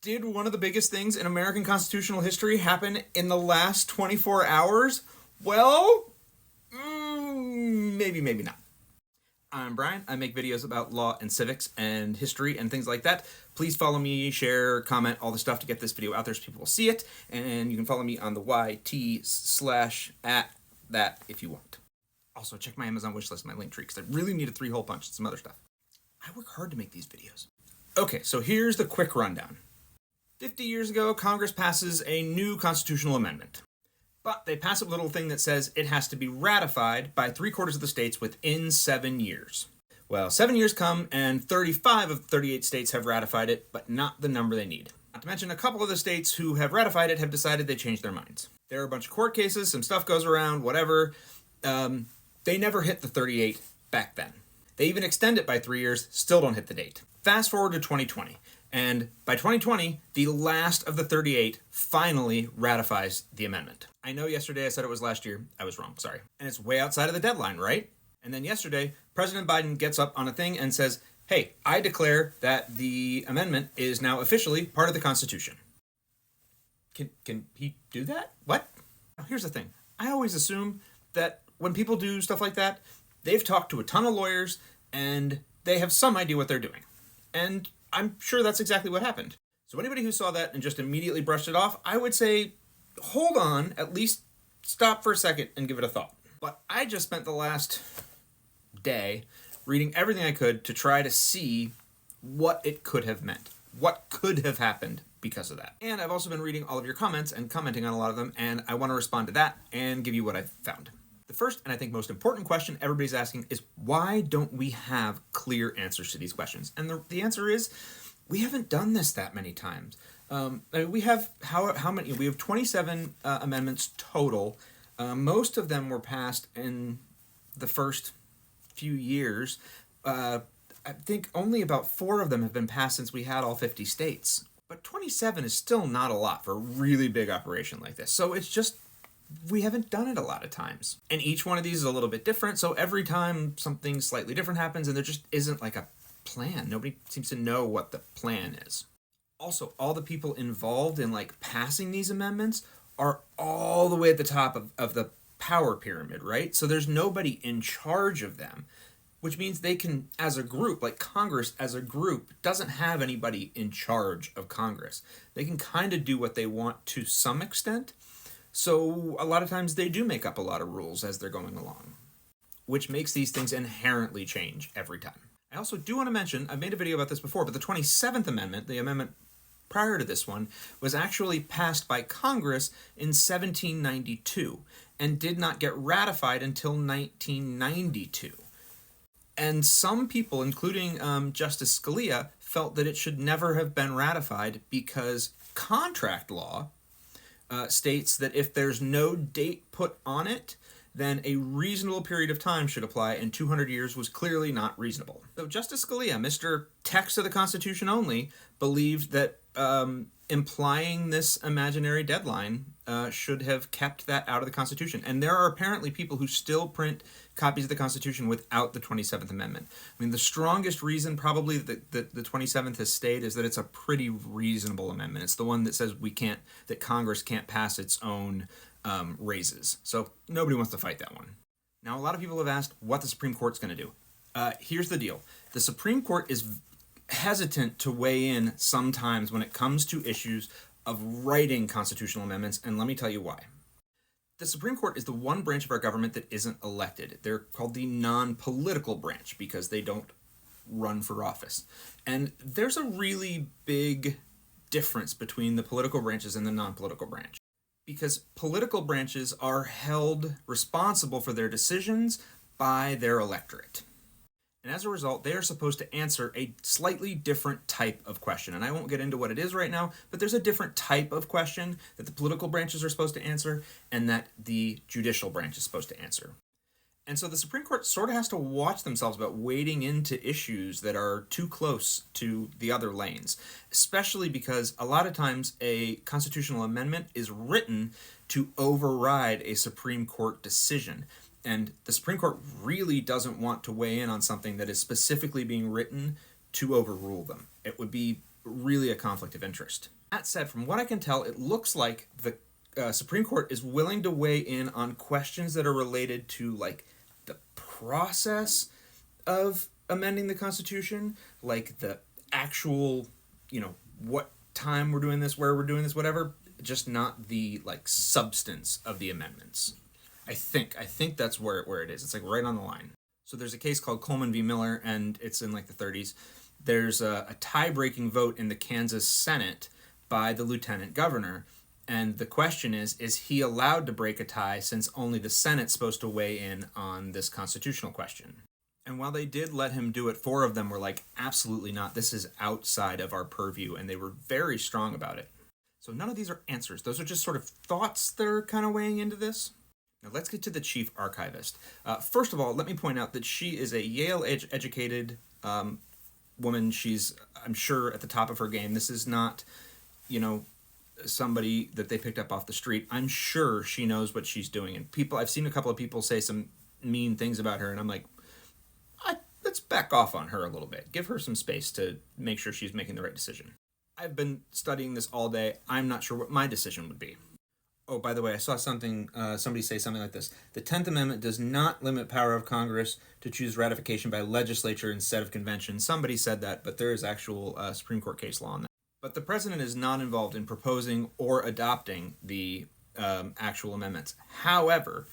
Did one of the biggest things in American constitutional history happen in the last 24 hours? Well, maybe, maybe not. I'm Brian. I make videos about law and civics and history and things like that. Please follow me, share, comment, all the stuff to get this video out there so people will see it. And you can follow me on the YT/@that if you want. Also, check my Amazon wishlist, my link tree, because I really need a 3-hole punch and some other stuff. I work hard to make these videos. Okay, so here's the quick rundown. 50 years ago, Congress passes a new constitutional amendment. But they pass a little thing that says it has to be ratified by 3/4 of the states within 7 years. Well, 7 years come, and 35 of the 38 states have ratified it, but not the number they need. Not to mention, a couple of the states who have ratified it have decided they changed their minds. There are a bunch of court cases, some stuff goes around, whatever. They never hit the 38 back then. They even extend it by 3 years, still don't hit the date. Fast forward to 2020. And by 2020, the last of the 38 finally ratifies the amendment. I know yesterday I said it was last year. I was wrong, sorry. And it's way outside of the deadline, right? And then yesterday, President Biden gets up on a thing and says, hey, I declare that the amendment is now officially part of the Constitution. Can he do that? What? Now, here's the thing. I always assume that when people do stuff like that, they've talked to a ton of lawyers and they have some idea what they're doing. And I'm sure that's exactly what happened. So anybody who saw that and just immediately brushed it off, I would say, hold on, at least stop for a second and give it a thought. But I just spent the last day reading everything I could to try to see what it could have meant, what could have happened because of that. And I've also been reading all of your comments and commenting on a lot of them, and I want to respond to that and give you what I've found. The first, and I think most important question everybody's asking is, why don't we have clear answers to these questions? And the answer is, we haven't done this that many times. We have, how many? We have 27 amendments total. Most of them were passed in the first few years. I think only about 4 of them have been passed since we had all 50 states. But 27 is still not a lot for a really big operation like this. So it's just, we haven't done it a lot of times. And each one of these is a little bit different, so every time something slightly different happens and there just isn't like a plan. Nobody seems to know what the plan is. Also, all the people involved in like passing these amendments are all the way at the top of the power pyramid, right? So there's nobody in charge of them, which means they can, as a group, like Congress as a group, doesn't have anybody in charge of Congress. They can kind of do what they want to some extent. So a lot of times they do make up a lot of rules as they're going along, which makes these things inherently change every time. I also do want to mention, I've made a video about this before, but the 27th Amendment, the amendment prior to this one, was actually passed by Congress in 1792 and did not get ratified until 1992. And some people, including Justice Scalia, felt that it should never have been ratified because contract law states that if there's no date put on it, then a reasonable period of time should apply, and 200 years was clearly not reasonable. So Justice Scalia, Mr. Text of the Constitution only, believed that implying this imaginary deadline should have kept that out of the Constitution. And there are apparently people who still print copies of the Constitution without the 27th Amendment. I mean, the strongest reason probably that the 27th has stayed is that it's a pretty reasonable amendment. It's the one that says that Congress can't pass its own raises. So nobody wants to fight that one. Now, a lot of people have asked what the Supreme Court's going to do. Here's the deal. The Supreme Court is hesitant to weigh in sometimes when it comes to issues of writing constitutional amendments, and let me tell you why. The Supreme Court is the one branch of our government that isn't elected. They're called the non-political branch because they don't run for office. And there's a really big difference between the political branches and the non-political branch, because political branches are held responsible for their decisions by their electorate. And as a result, they are supposed to answer a slightly different type of question. And I won't get into what it is right now, but there's a different type of question that the political branches are supposed to answer and that the judicial branch is supposed to answer. And so the Supreme Court sort of has to watch themselves about wading into issues that are too close to the other lanes, especially because a lot of times a constitutional amendment is written to override a Supreme Court decision. And the Supreme Court really doesn't want to weigh in on something that is specifically being written to overrule them. It would be really a conflict of interest. That said, from what I can tell, it looks like the Supreme Court is willing to weigh in on questions that are related to like the process of amending the Constitution, like the actual, what time we're doing this, where we're doing this, whatever, just not the like substance of the amendments. I think that's where it is. It's like right on the line. So there's a case called Coleman v. Miller, and it's in like the 30s. There's a tie-breaking vote in the Kansas Senate by the lieutenant governor. And the question is he allowed to break a tie since only the Senate's supposed to weigh in on this constitutional question? And while they did let him do it, 4 of them were like, absolutely not. This is outside of our purview. And they were very strong about it. So none of these are answers. Those are just sort of thoughts that are kind of weighing into this. Now let's get to the chief archivist. First of all, let me point out that she is a Yale-educated woman. She's, I'm sure, at the top of her game. This is not, somebody that they picked up off the street. I'm sure she knows what she's doing. And I've seen a couple of people say some mean things about her, and I'm like, let's back off on her a little bit. Give her some space to make sure she's making the right decision. I've been studying this all day. I'm not sure what my decision would be. Oh, by the way, I saw somebody say something like this. The 10th Amendment does not limit power of Congress to choose ratification by legislature instead of convention. Somebody said that, but there is actual Supreme Court case law on that. But the president is not involved in proposing or adopting the actual amendments. However,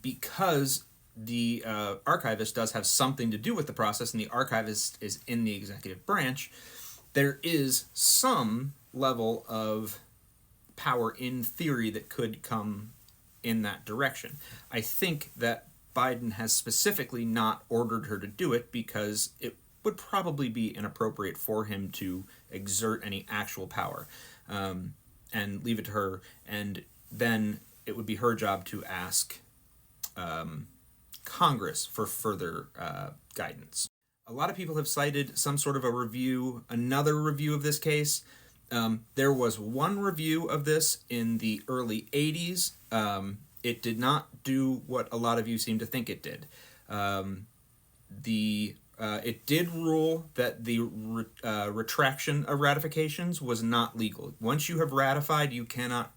because the archivist does have something to do with the process, and the archivist is in the executive branch, there is some level of power in theory that could come in that direction. I think that Biden has specifically not ordered her to do it because it would probably be inappropriate for him to exert any actual power, and leave it to her, and then it would be her job to ask Congress for further guidance. A lot of people have cited some sort of another review of this case. There was one review of this in the early 80s. It did not do what a lot of you seem to think it did. It did rule that the retraction of ratifications was not legal. Once you have ratified, you cannot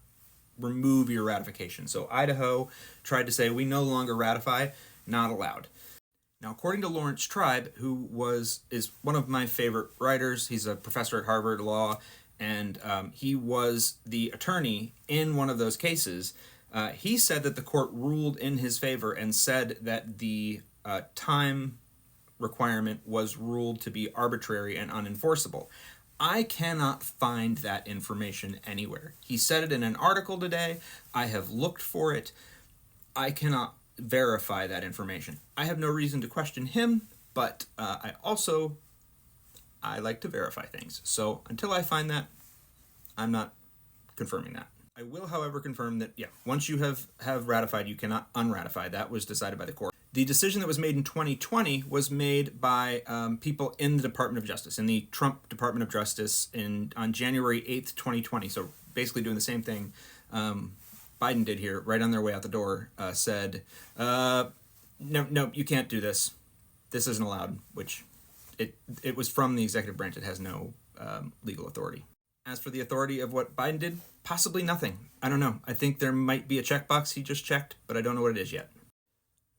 remove your ratification. So Idaho tried to say, we no longer ratify, not allowed. Now, according to Lawrence Tribe, who is one of my favorite writers, he's a professor at Harvard Law, and he was the attorney in one of those cases. He said that the court ruled in his favor and said that the time requirement was ruled to be arbitrary and unenforceable. I cannot find that information anywhere. He said it in an article today. I have looked for it. I cannot verify that information. I have no reason to question him, but I like to verify things. So until I find that, I'm not confirming that. I will, however, confirm that, once you have ratified, you cannot unratify. That was decided by the court. The decision that was made in 2020 was made by people in the Department of Justice, in the Trump Department of Justice on January 8th, 2020. So basically doing the same thing Biden did here, right on their way out the door, said, no, you can't do this. This isn't allowed, which it was from the executive branch. It has no legal authority. As for the authority of what Biden did, possibly nothing. I don't know. I think there might be a checkbox he just checked, but I don't know what it is yet.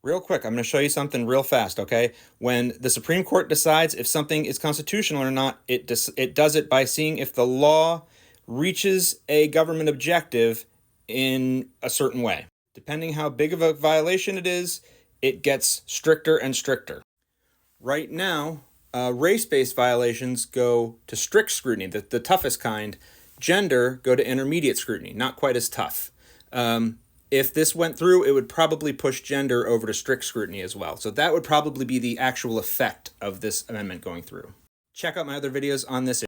Real quick, I'm going to show you something real fast, okay? When the Supreme Court decides if something is constitutional or not, it does it by seeing if the law reaches a government objective in a certain way. Depending how big of a violation it is, it gets stricter and stricter. Right now, race-based violations go to strict scrutiny, the toughest kind. Gender go to intermediate scrutiny, not quite as tough. If this went through, it would probably push gender over to strict scrutiny as well. So that would probably be the actual effect of this amendment going through. Check out my other videos on this issue.